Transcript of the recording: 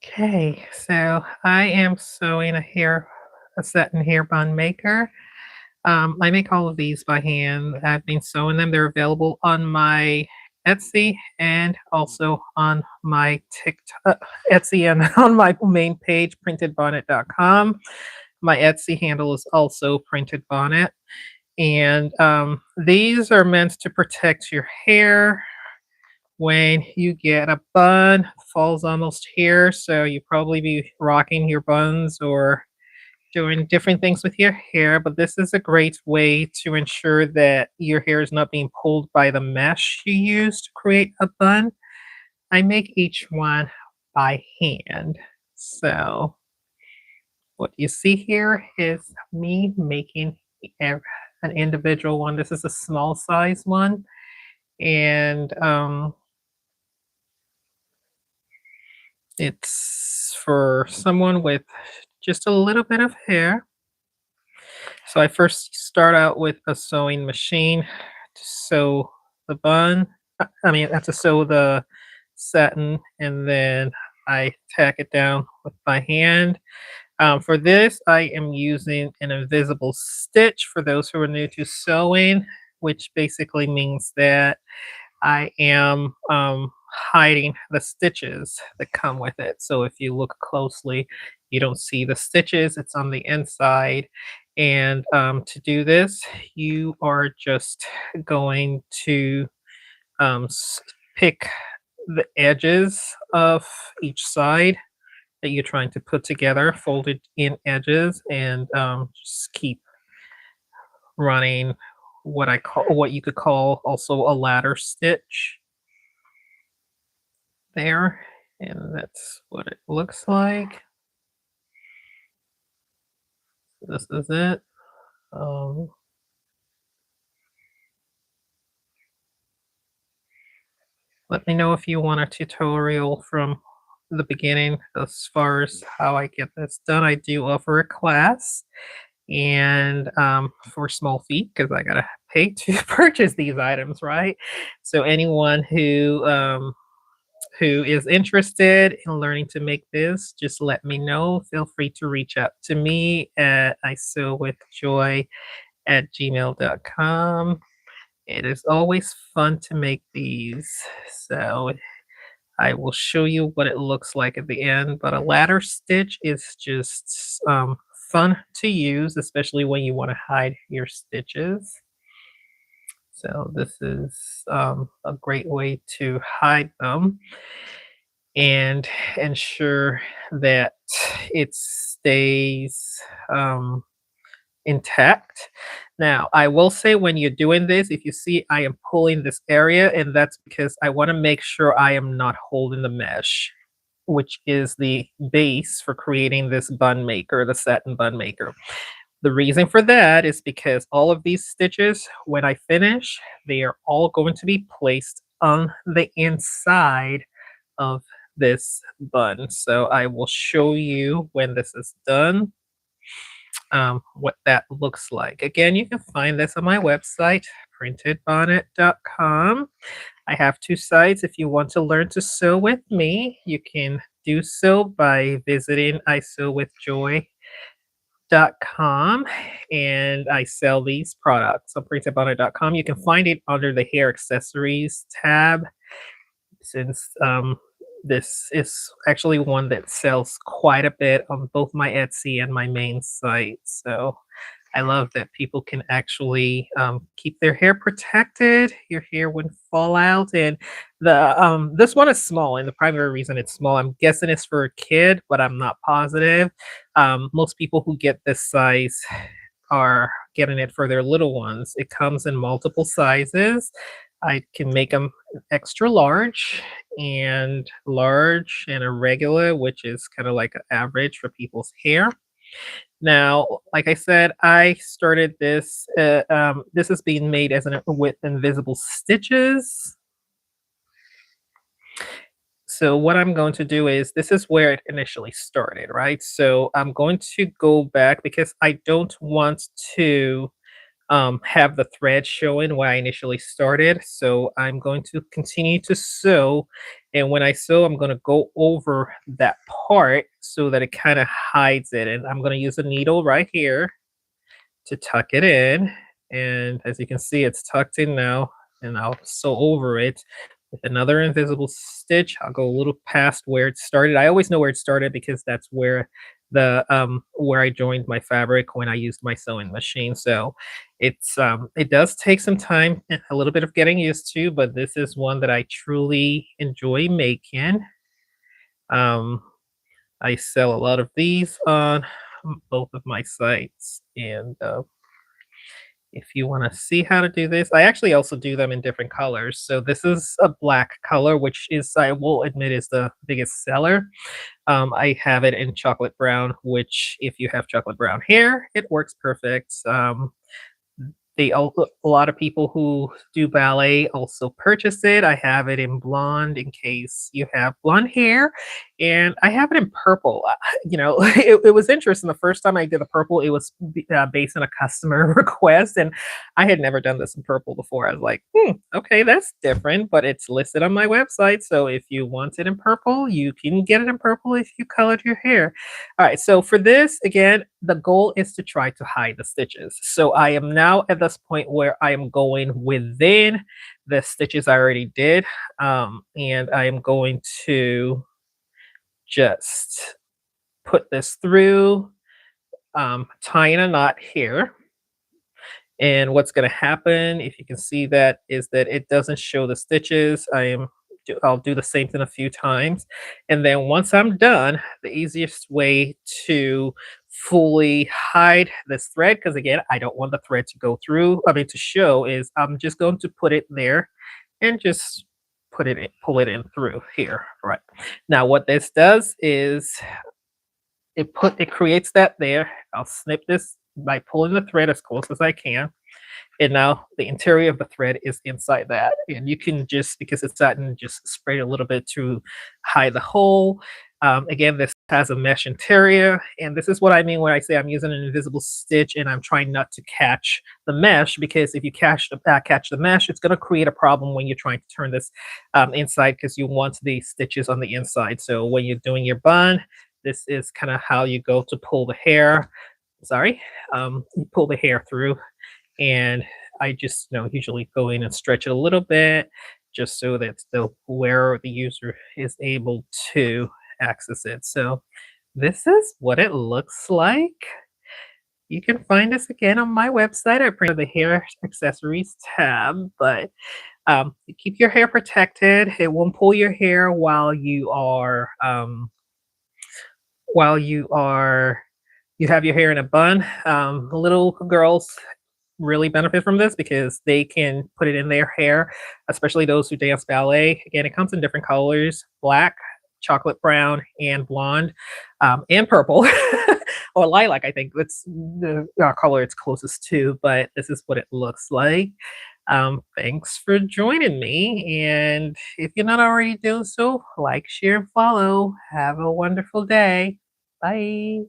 Okay, so I am sewing a satin hair bun maker. I make all of these by hand. I've been sewing them. They're available on my Etsy and also on my TikTok, Etsy and on my main page, printedbonnet.com. My Etsy handle is also printed bonnet. And these are meant to protect your hair when you get a bun, falls almost here, so you probably be rocking your buns or doing different things with your hair, but this is a great way to ensure that your hair is not being pulled by the mesh you use to create a bun. I make each one by hand. So what you see here is me making ev- an individual one. This is a small size one, and it's for someone with just a little bit of hair. So I first start out with a sewing machine to sew the bun. I mean, I have to sew the satin, and then I tack it down with my hand. For this, I am using an invisible stitch for those who are new to sewing, which basically means that I am hiding the stitches that come with it. So if you look closely, you don't see the stitches, it's on the inside. And to do this, you are just going to pick the edges of each side that you're trying to put together, folded in edges, and just keep running what you could call also a ladder stitch there, and that's what it looks like. This is it. Um, Let me know if you want a tutorial from the beginning as far as how I get this done. I do offer a class, and for small fee because I gotta pay to purchase these items, right? So anyone who is interested in learning to make this, just let me know. Feel free to reach out to me at isewithjoy@gmail.com. It is always fun to make these. So I will show you what it looks like at the end, but a ladder stitch is just fun to use, especially when you want to hide your stitches. So this is a great way to hide them and ensure that it stays intact. Now, I will say when you're doing this, if you see I am pulling this area, and that's because I want to make sure I am not holding the mesh, which is the base for creating this bun maker, the satin bun maker. The reason for that is because all of these stitches, when I finish, they are all going to be placed on the inside of this bun. So I will show you when this is done, what that looks like. Again, you can find this on my website, printedbonnet.com. I have two sites. If you want to learn to sew with me, you can do so by visiting isewithjoy.com, and I sell these products on printedbonnet.com. You can find it under the hair accessories tab, since this is actually one that sells quite a bit on both my Etsy and my main site. So I love that people can actually keep their hair protected. Your hair wouldn't fall out. And the this one is small, and the primary reason it's small, I'm guessing it's for a kid, but I'm not positive. Most people who get this size are getting it for their little ones. It comes in multiple sizes. I can make them extra large and a regular, which is kind of like an average for people's hair. Now, like I said, I started this. This is being made as with invisible stitches. So what I'm going to do is, this is where it initially started, right? So I'm going to go back because I don't want to have the thread showing where I initially started. So I'm going to continue to sew. And when I sew, I'm going to go over that part so that it kind of hides it. And I'm going to use a needle right here to tuck it in. And as you can see, it's tucked in now. And I'll sew over it with another invisible stitch. I'll go a little past where it started. I always know where it started because that's where I joined my fabric when I used my sewing machine. So it does take some time, a little bit of getting used to, but this is one that I truly enjoy making. Um, I sell a lot of these on both of my sites, and if you want to see how to do this, I actually also do them in different colors. So this is a black color, which is, I will admit, is the biggest seller. I have it in chocolate brown, which if you have chocolate brown hair, it works perfect. A lot of people who do ballet also purchase it. I have it in blonde in case you have blonde hair, and I have it in purple. It was interesting. The first time I did the purple, it was based on a customer request, and I had never done this in purple before. I was like, okay, that's different, but it's listed on my website. So if you want it in purple, you can get it in purple if you colored your hair. All right, so for this, again, the goal is to try to hide the stitches. So I am now at this point where I am going within the stitches I already did, and I am going to just put this through, tying a knot here. And what's going to happen, if you can see that, is that it doesn't show the stitches. I'll do the same thing a few times. And then once I'm done, the easiest way to fully hide this thread, because again, I don't want the thread to go through, to show, is I'm just going to put it there and just pull it in through here. Right. Now what this does is it creates that there. I'll snip this by pulling the thread as close as I can. And now the interior of the thread is inside that. And you can just, because it's satin, just spray a little bit to hide the hole. Again, this has a mesh interior. And this is what I mean when I say I'm using an invisible stitch and I'm trying not to catch the mesh, because if you catch the mesh, it's going to create a problem when you're trying to turn this inside, because you want the stitches on the inside. So when you're doing your bun, this is kind of how you go to pull the hair. Sorry, you pull the hair through, and I just usually go in and stretch it a little bit, just so that the wearer, the user, is able to access it. So this is what it looks like. You can find this again on my website. I printed the hair accessories tab, but you keep your hair protected. It won't pull your hair while you have your hair in a bun. Little girls really benefit from this because they can put it in their hair, especially those who dance ballet. Again, it comes in different colors: black, chocolate brown, and blonde, and purple, or lilac. I think that's the color it's closest to, but this is what it looks like. Thanks for joining me. And if you're not already doing so, like, share, and follow. Have a wonderful day. Bye.